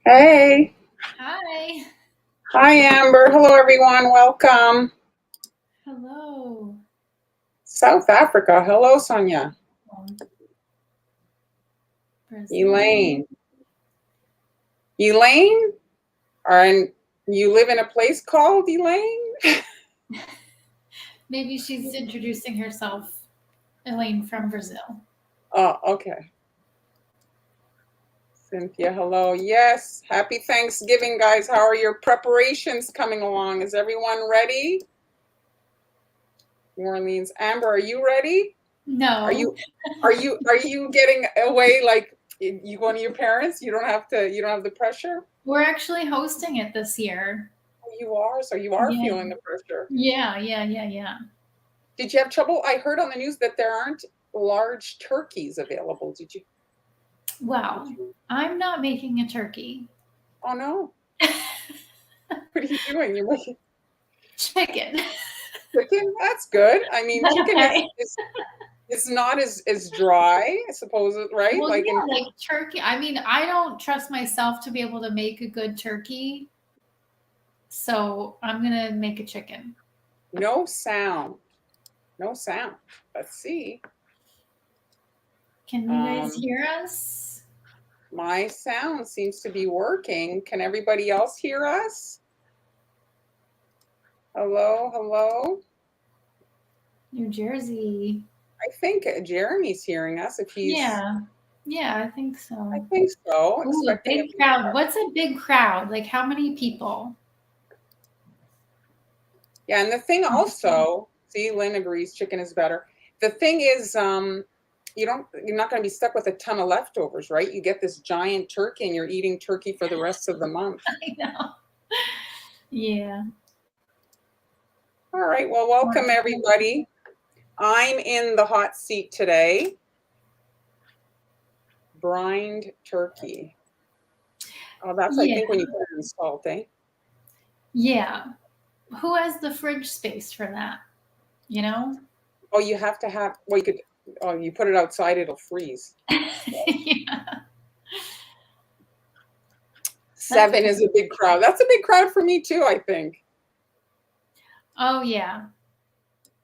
Hey. Hi. Hi, Amber. Hello, everyone. Welcome. Hello. South Africa. Hello, Sonia. Brazil. Elaine. Elaine? And you live in a place called Elaine? Maybe she's introducing herself. Elaine from Brazil. Oh, okay. Cynthia, hello. Yes. Happy Thanksgiving, guys. How are your preparations coming along? Is everyone ready? New Orleans. Amber, are you ready? Are No, you are you getting away like you going to your parents? You don't have the pressure? we're actually hosting it this year. You are, so you are Yeah. feeling the pressure. Yeah. Did you have trouble? I heard on the news that there aren't large turkeys available. Did Well, you? I'm not making a turkey. Oh no. What are you doing? You're making Chicken. chicken? That's good. I Is mean, that chicken is okay? is is not as dry, I suppose, right? Well, Like in yeah, like turkey. I mean, I don't trust myself to be able to make a good turkey, so I'm gonna make a chicken. no sound. No sound. Let's see. Can you guys Um, hear us? my sound seems to be working. Can everybody else hear us? Hello, hello. New Jersey. I think Jeremy's hearing us if he's Yeah. Yeah, I think I so. think so. Ooh, a Expecting a big crowd. What's a big crowd? Like how many people? yeah, and the thing Okay. also, see, Lynn agrees chicken is better. The thing is, you're not going to be stuck with a ton of leftovers, right? You get this giant turkey and you're eating turkey for the rest of the month. I know. Yeah. All right, well, welcome everybody. I'm in the hot seat today. Brined turkey. Oh, that's, I Yeah. think, when you put it in salt, eh? Yeah. Who has the fridge space for that? You know? Oh, you have to have, well, you could, oh, you put it outside, it'll freeze. Yeah. That's Seven is a big crowd. That's a big crowd for me too, I think. Oh yeah.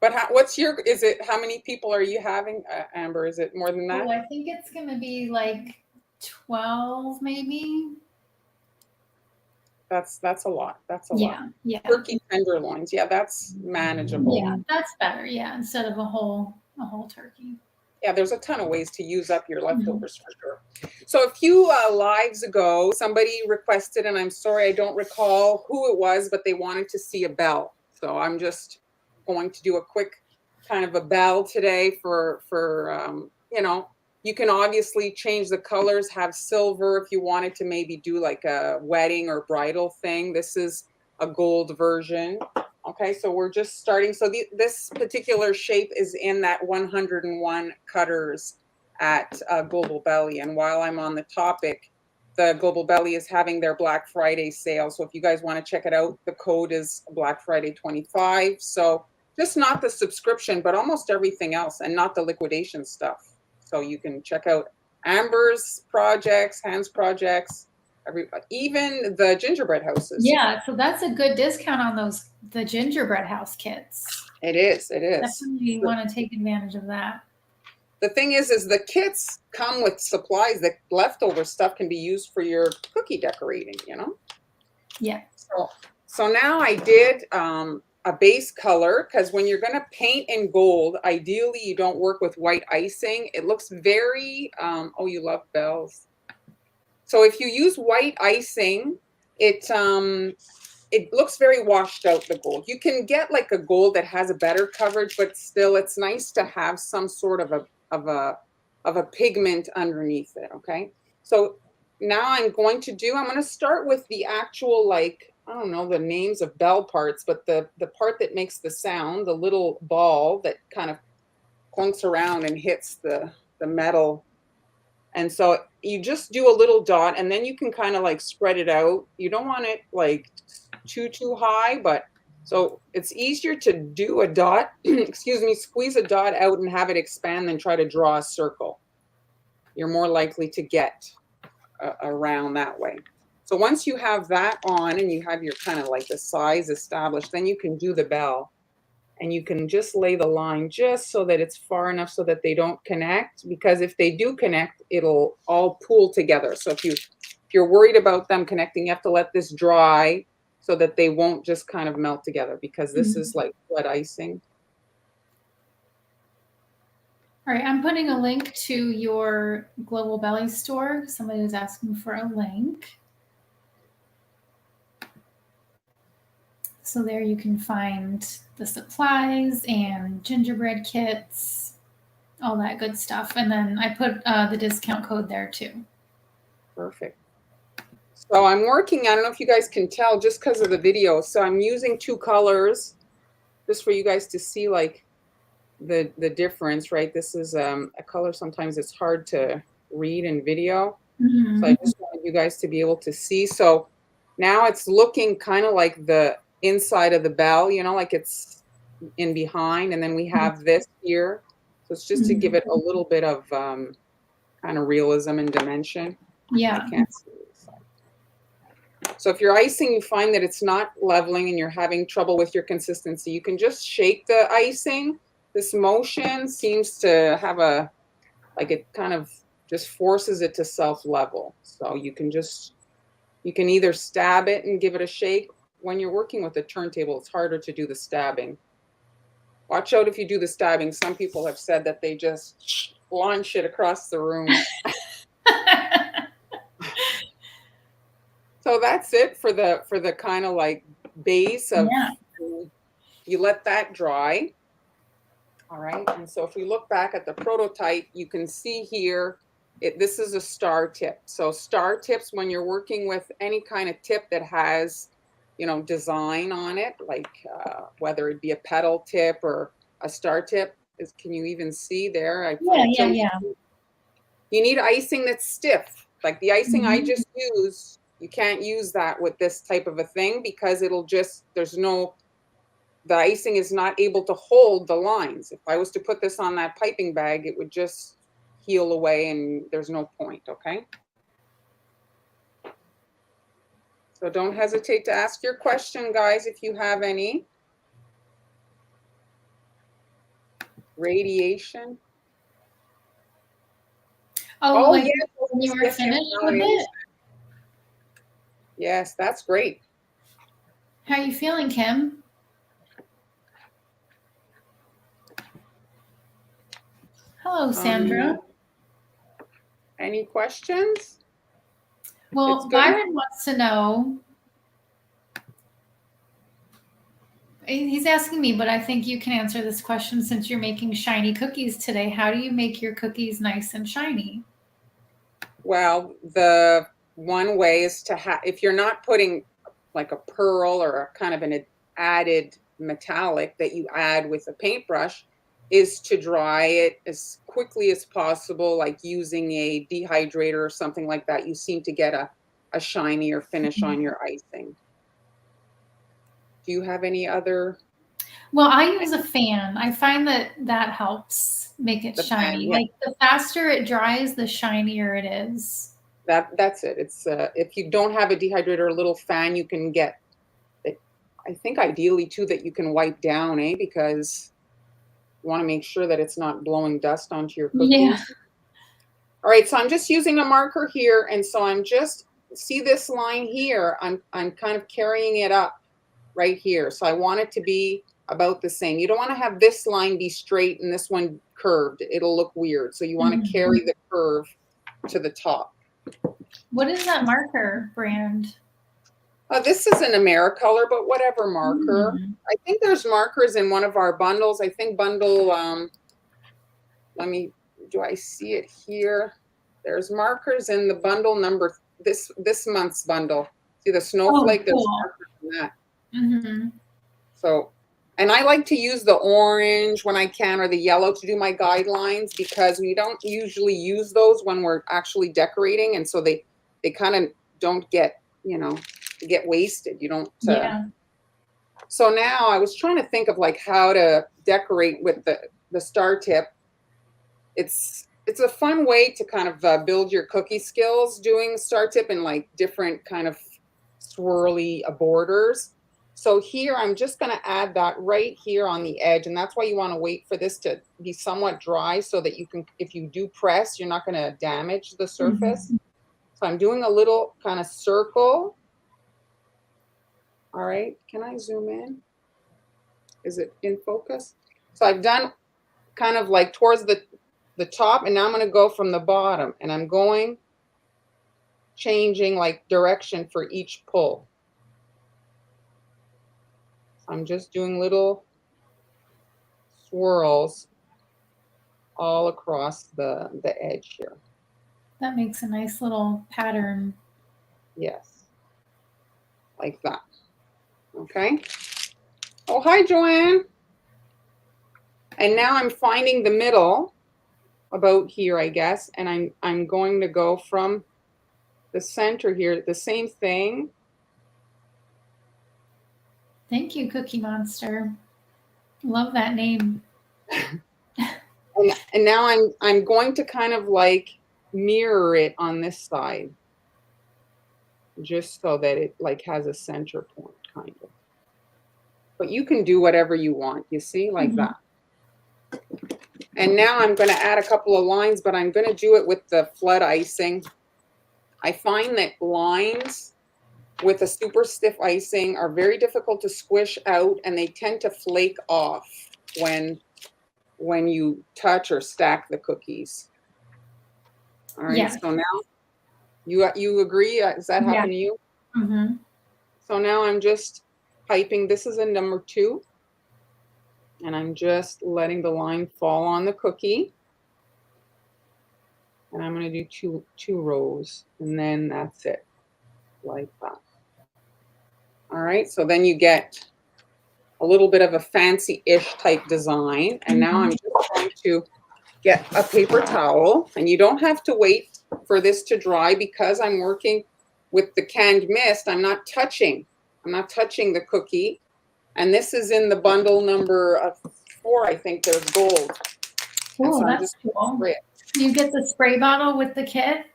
But what's your? Is it how many people are you having, Amber? Is it more than Oh, that? I think it's gonna be like 12 maybe. That's a lot. That's a lot. Yeah. Turkey tenderloins. Yeah, that's manageable. Yeah, that's better. Yeah, instead of a whole turkey. Yeah, there's a ton of ways to use up your Mhm. leftovers for sure. So a few lives ago, somebody requested, and I'm sorry I don't recall who it was, but they wanted to see a bell. So I'm just going to do a quick kind of a bell today for you can obviously change the colors, have silver if you wanted to maybe do like a wedding or bridal thing. This is a gold version. Okay, so we're just starting. So this particular shape is in that 101 cutters at Global Belly. And while I'm on the topic, the Global Belly is having their Black Friday sale. So if you guys want to check it out, the code is Black Friday 25. So just not the subscription, but almost everything else, and not the liquidation stuff. So you can check out Amber's projects, Hans projects, even the gingerbread houses. Yeah, so that's a good discount on the gingerbread house kits. It is. It is. Definitely want to take advantage of that. The thing is the kits come with supplies that leftover stuff can be used for your cookie decorating. Yeah. So now I did a base color because when you're going to paint in gold, ideally you don't work with white icing. It looks very, oh, you love bells. So if you use white icing, it looks very washed out, the gold. You can get like a gold that has a better coverage, but still it's nice to have some sort of a pigment underneath it. Okay. So now I'm going to start with the actual, like, I don't know the names of bell parts, but the part that makes the sound, the little ball that kind of clunks around and hits the metal. And so you just do a little dot and then you can kind of like spread it out. You don't want it like too high, but so it's easier to do a dot, excuse me, squeeze a dot out and have it expand than try to draw a circle. You're more likely to get around that way. So once you have that on and you have your kind of like the size established, then you can do the bell. And you can just lay the line just so that it's far enough so that they don't connect, because if they do connect, it'll all pool together. So if you're worried about them connecting, you have to let this dry so that they won't just kind of melt together, because this is like wet icing. All right, I'm putting a link to your Global Belly store. Somebody was asking for a link. So there you can find the supplies and gingerbread kits, all that good stuff. And then I put the discount code there too. Perfect. So I'm working, I don't know if you guys can tell just because of the video. So I'm using 2 colors just for you guys to see like the difference, right? This is a color, sometimes it's hard to read in video. So I just wanted you guys to be able to see. So now it's looking kind of like the inside of the bell, you know, like it's in behind, and then we have this here. So it's just to give it a little bit of kind of realism and dimension. Yeah. I can't see this side. So if you're icing, you find that it's not leveling and you're having trouble with your consistency, you can just shake the icing. This motion seems to have a, like it kind of just forces it to self-level. So you can either stab it and give it a shake. When you're working with a turntable, it's harder to do the stabbing. Watch out if you do the stabbing. Some people have said that they just launch it across the room. So that's it for the kind of like base of, you let that dry. All right, and so if we look back at the prototype, you can see here, this is a star tip. So star tips, when you're working with any kind of tip that has, you know, design on it, like whether it be a petal tip or a star tip, can you even see there? Yeah. You need icing that's stiff. Like the icing I just used, you can't use that with this type of a thing, because it'll just, the icing is not able to hold the lines. If I was to put this on that piping bag, it would just heal away and there's no point, okay? So don't hesitate to ask your question, guys, if you have any. Radiation. Oh, like yes, when you were finished with it? Yes, that's great. How are you feeling, Kim? Hello, Sandra. Any questions? Well, Byron wants to know. He's asking me, but I think you can answer this question since you're making shiny cookies today. How do you make your cookies nice and shiny? Well, the one way is to have, if you're not putting like a pearl or a kind of an added metallic that you add with a paintbrush, is to dry it as quickly as possible, like using a dehydrator or something like that. You seem to get a shinier finish on your icing. Do you have any other? Well, I use a fan. I find that helps make it shiny. Like the faster it dries, the shinier it is. That's it. It's if you don't have a dehydrator, a little fan you can get. I think ideally too that you can wipe down, because you want to make sure that it's not blowing dust onto your cookies. Yeah. All right, so I'm just using a marker here, and so I'm just, see this line here, I'm kind of carrying it up right here. So I want it to be about the same. You don't want to have this line be straight and this one curved. It'll look weird. So you want to carry the curve to the top. What is that marker brand? This is an Americolor, but whatever marker. I think there's markers in one of our bundles. I think bundle, do I see it here? There's markers in the bundle number, this month's bundle. See the snowflake? There's markers in that. So, and I like to use the orange when I can, or the yellow to do my guidelines, because we don't usually use those when we're actually decorating. And so they kind of don't get, get wasted. You don't. So now I was trying to think of like how to decorate with the star tip. It's it's a fun way to kind of build your cookie skills doing star tip and like different kind of swirly borders. So here I'm just going to add that right here on the edge, and that's why you want to wait for this to be somewhat dry so that you can, if you do press, you're not going to damage the surface. Mm-hmm. So I'm doing a little kind of circle. All right, can I zoom in? Is it in focus? So I've done kind of like towards the top, and now I'm going to go from the bottom, and I'm going changing like direction for each pull. I'm just doing little swirls all across the edge here. That makes a nice little pattern. Yes, like that. Okay. Oh, hi, Joanne. And now I'm finding the middle about here, I guess, and I'm going to go from the center here, the same thing. Thank you, Cookie Monster. Love that name. And now I'm going to kind of like mirror it on this side, just so that it like has a center point, kind of. But you can do whatever you want, you see, like that. And now I'm going to add a couple of lines, but I'm going to do it with the flood icing. I find that lines with a super stiff icing are very difficult to squish out, and they tend to flake off when you touch or stack the cookies. All right, yes. So now you agree? Does that happen to you? Mm-hmm. So now I'm just piping. This is a number 2. And I'm just letting the line fall on the cookie. And I'm going to do two rows, and then that's it, like that. All right, so then you get a little bit of a fancy-ish type design. And now I'm just going to get a paper towel, and you don't have to wait for this to dry because I'm working with the canned mist. I'm not touching the cookie. And this is in the bundle number 4, I think. There's gold. Oh, so that's cool. You get the spray bottle with the kit?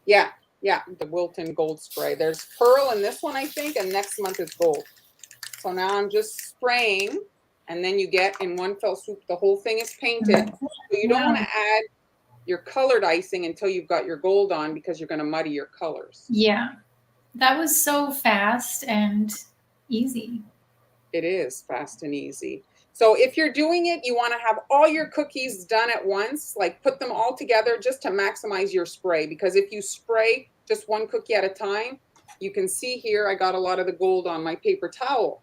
Yeah, the Wilton gold spray. There's pearl in this one, I think, and next month is gold. So now I'm just spraying, and then you get in one fell swoop, the whole thing is painted. So you don't want to add your colored icing until you've got your gold on, because you're going to muddy your colors. Yeah, that was so fast and easy. It is fast and easy. So if you're doing it, you want to have all your cookies done at once, like put them all together just to maximize your spray. Because if you spray just one cookie at a time, you can see here I got a lot of the gold on my paper towel,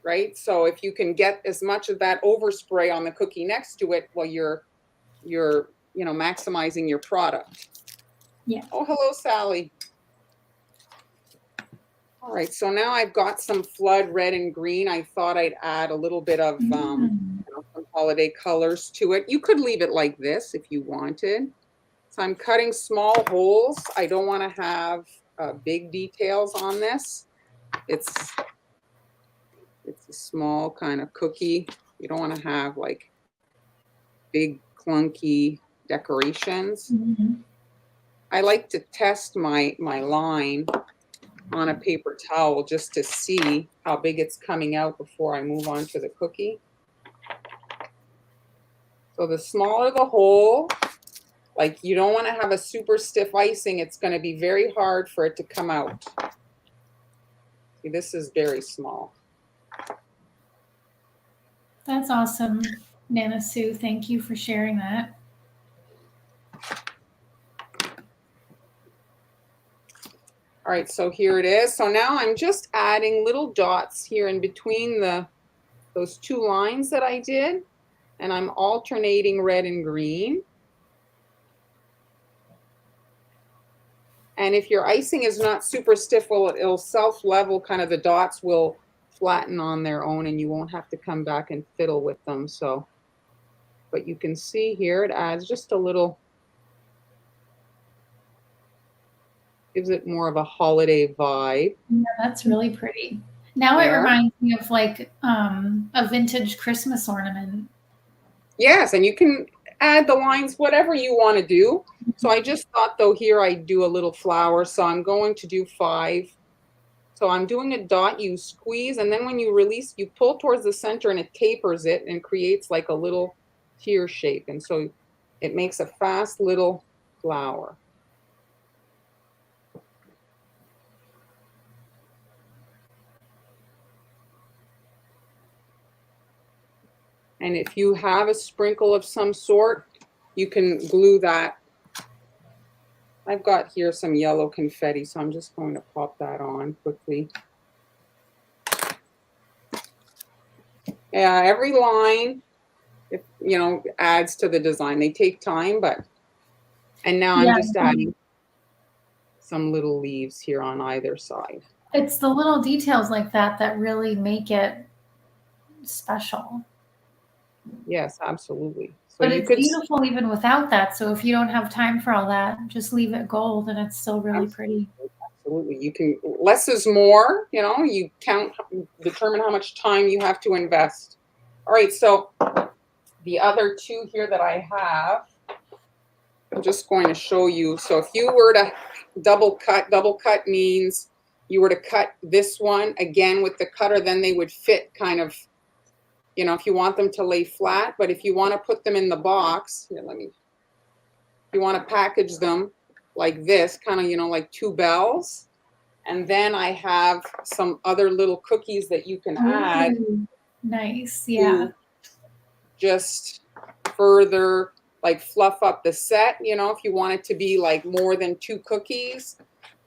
right? So if you can get as much of that overspray on the cookie next to it, well, you're maximizing your product. Yeah. Oh, hello, Sally. All right, so now I've got some flood red and green. I thought I'd add a little bit of some holiday colors to it. You could leave it like this if you wanted. So I'm cutting small holes. I don't want to have big details on this. It's a small kind of cookie. You don't want to have like big clunky decorations. I like to test my line on a paper towel just to see how big it's coming out before I move on to the cookie. So the smaller the hole, like you don't want to have a super stiff icing. It's going to be very hard for it to come out. See, this is very small. That's awesome, Nana Sue. Thank you for sharing that. All right, so here it is. So now I'm just adding little dots here in between those 2 lines that I did, and I'm alternating red and green. And if your icing is not super stiff, well, it'll self-level, kind of the dots will flatten on their own, and you won't have to come back and fiddle with them. So, but you can see here it adds just a little, gives it more of a holiday vibe. Yeah, that's really pretty. Now it reminds me of like a vintage Christmas ornament. Yes, and you can add the lines, whatever you want to do. So I just thought though here I'd do a little flower. So I'm going to do 5. So I'm doing a dot, you squeeze, and then when you release, you pull towards the center and it tapers it and creates like a little tear shape. And so it makes a fast little flower. And if you have a sprinkle of some sort, you can glue that. I've got here some yellow confetti, so I'm just going to pop that on quickly. Yeah, every line, adds to the design. They take time, but, and now I'm just adding some little leaves here on either side. It's the little details like that that really make it special. Yes, absolutely. So but it's beautiful even without that. So if you don't have time for all that, just leave it gold and it's still really pretty. Absolutely. You can, less is more, you determine how much time you have to invest. All right, so the other 2 here that I have, I'm just going to show you. So if you were to double cut means you were to cut this one again with the cutter, then they would fit kind of, if you want them to lay flat. But if you want to put them in the box, here, if you want to package them like this, kind of, like 2 bells. And then I have some other little cookies that you can add. Nice, yeah. Just further like fluff up the set, if you want it to be like more than 2 cookies.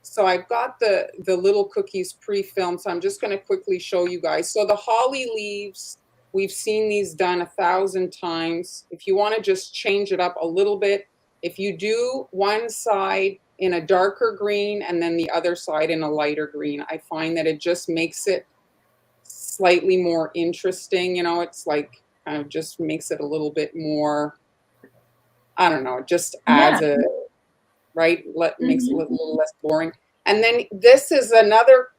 So I've got the little cookies pre-filmed, so I'm just going to quickly show you guys. So the holly leaves, we've seen these done 1,000 times. If you want to just change it up a little bit, if you do one side in a darker green and then the other side in a lighter green, I find that it just makes it slightly more interesting. It's like kind of just makes it a little bit more, I don't know, it just adds makes it a little less boring. And then this is another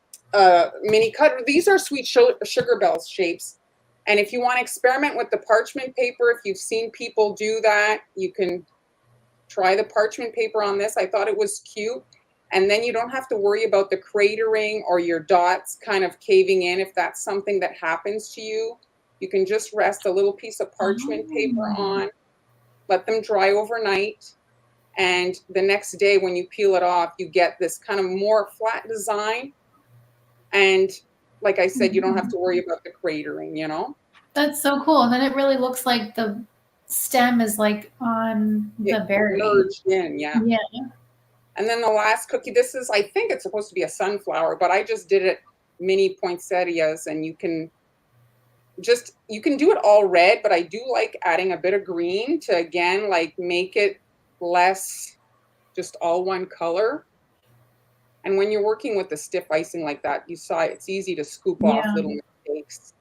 mini cutter. These are sweet sugar bells shapes. And if you want to experiment with the parchment paper, if you've seen people do that, you can try the parchment paper on this. I thought it was cute. And then you don't have to worry about the cratering or your dots kind of caving in. If that's something that happens to you, you can just rest a little piece of parchment paper on, let them dry overnight. And the next day when you peel it off, you get this kind of more flat design. And like I said, you don't have to worry about the cratering, That's so cool. And then it really looks like the stem is like on the berry. Merged in, yeah. Yeah. And then the last cookie, this is, I think it's supposed to be a sunflower, but I just did it mini poinsettias, and you can do it all red, but I do like adding a bit of green to, again, like make it less just all one color. And when you're working with the stiff icing like that, you saw it's easy to scoop off little mistakes.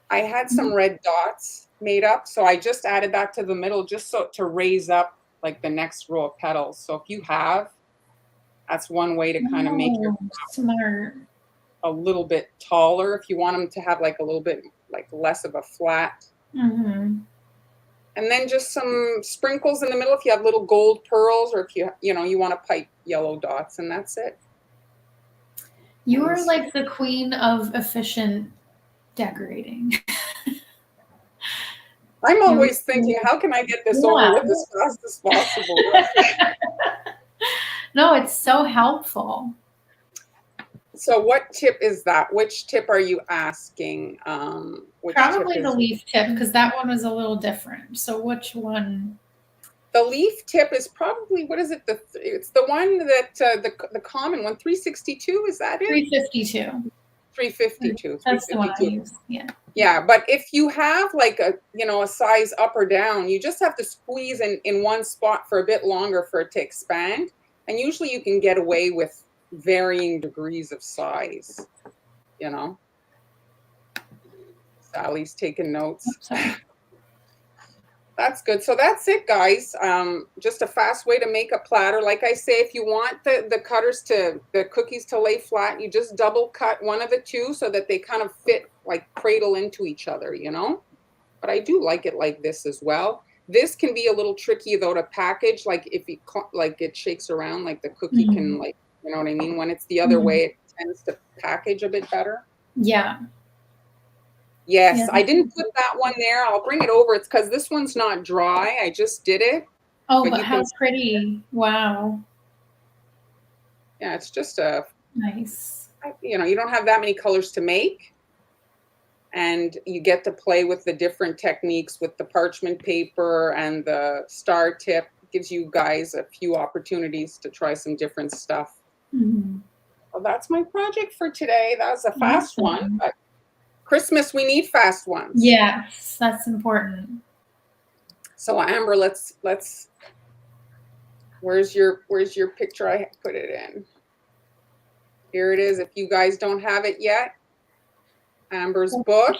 I had some red dots made up, so I just added that to the middle just so to raise up like the next row of petals. So if you have, that's one way to kind of make your smart a little bit taller if you want them to have like a little bit like less of a flat. And then just some sprinkles in the middle if you have little gold pearls, or if you want to pipe yellow dots, and that's it. You are like the queen of efficient decorating. I'm always thinking, how can I get this over with as fast as possible? No, it's so helpful. So what tip is that? Which tip are you asking? Probably the leaf tip, because that one was a little different. So which one? The leaf tip is probably, what is it? It's the one that, the common one, 362, is that it? 352. 352. That's the one I use, yeah. Yeah, but if you have like a size up or down, you just have to squeeze in one spot for a bit longer for it to expand. And usually you can get away with varying degrees of size, Sally's taking notes. That's good. So that's it, guys. Just a fast way to make a platter. Like I say, if you want the cookies to lay flat, you just double cut one of the 2 so that they kind of fit, like cradle into each other, But I do like it like this as well. This can be a little tricky though to package, like if you like it shakes around, like the cookie can like, you know what I mean? When it's the other way, it tends to package a bit better. Yeah. Yes, Yeah. I didn't put that one there. I'll bring it over. It's because this one's not dry. I just did it. Oh, but you how can, pretty. Wow. yeah, it's just a, Nice. you know, you don't have that many colors to make. And you get to play with the different techniques with the parchment paper and the star tip. It gives you guys a few opportunities to try some different stuff. Well, that's my project for today. That was a fast one, but Christmas, we need fast ones. Yes, that's important. So Amber, let's where's your picture? I put it in. Here it is. If you guys don't have it yet, Amber's book.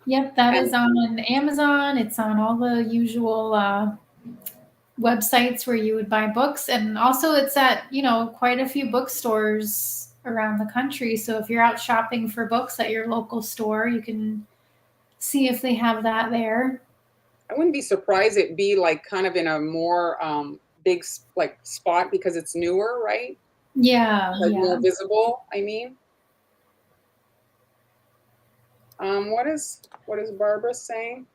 Yep, that is on Amazon. It's on all the usual websites where you would buy books, and also it's at, you know, quite a few bookstores around the country. So if you're out shopping for books at your local store, you can see if they have that there. I wouldn't be surprised it'd be like kind of in a more big like spot because it's newer, right? Yeah, Like yeah. more visible, I mean. What is Barbara saying?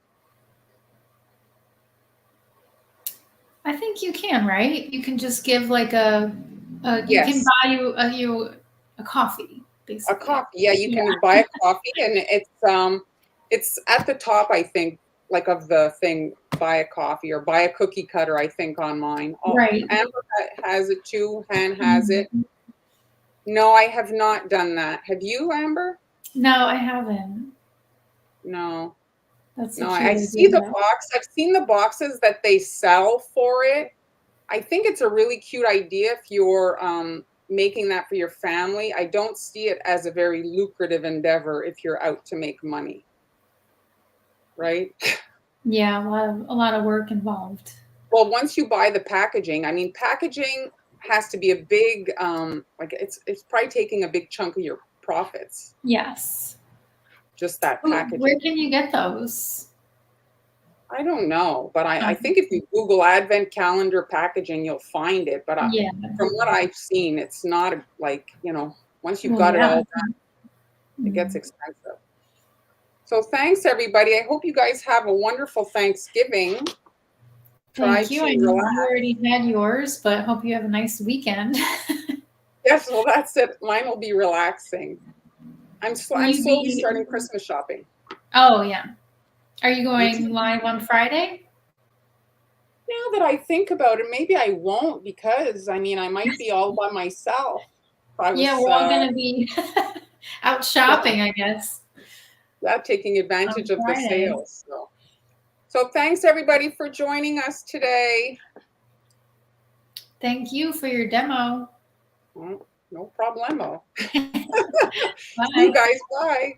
I think you can, right? You can just give like you can buy you a coffee, basically. A coffee, yeah. You can buy a coffee, and it's at the top, I think, like of the thing. Buy a coffee or buy a cookie cutter. I think on mine. Oh, right. Amber has it too. Han has it. No, I have not done that. Have you, Amber? No, I haven't. No. That's no. I see the box. I've seen the boxes that they sell for it. I think it's a really cute idea if you're making that for your family. I don't see it as a very lucrative endeavor if you're out to make money. Right? Yeah, a lot of work involved. Well, once you buy the packaging, I mean, packaging has to be a big, like it's probably taking a big chunk of your profits. Yes. Just that packaging. Where can you get those? I don't know, but I think if you Google Advent calendar packaging, you'll find it. But from what I've seen, it's not like, you know, once you've got it all done, it gets expensive. So thanks, everybody. I hope you guys have a wonderful Thanksgiving. Thank you. I know you already had yours, but hope you have a nice weekend. Yes, well, that's it. Mine will be relaxing. I'm slowly starting Christmas shopping. Oh, yeah. Are you going live on Friday? Now that I think about it, maybe I won't, because, I mean, I might be all by myself. Yeah, we're all going to be out shopping, I guess. Yeah, taking advantage of the sales. So thanks, everybody, for joining us today. Thank you for your demo. No problemo. Bye. You guys, bye.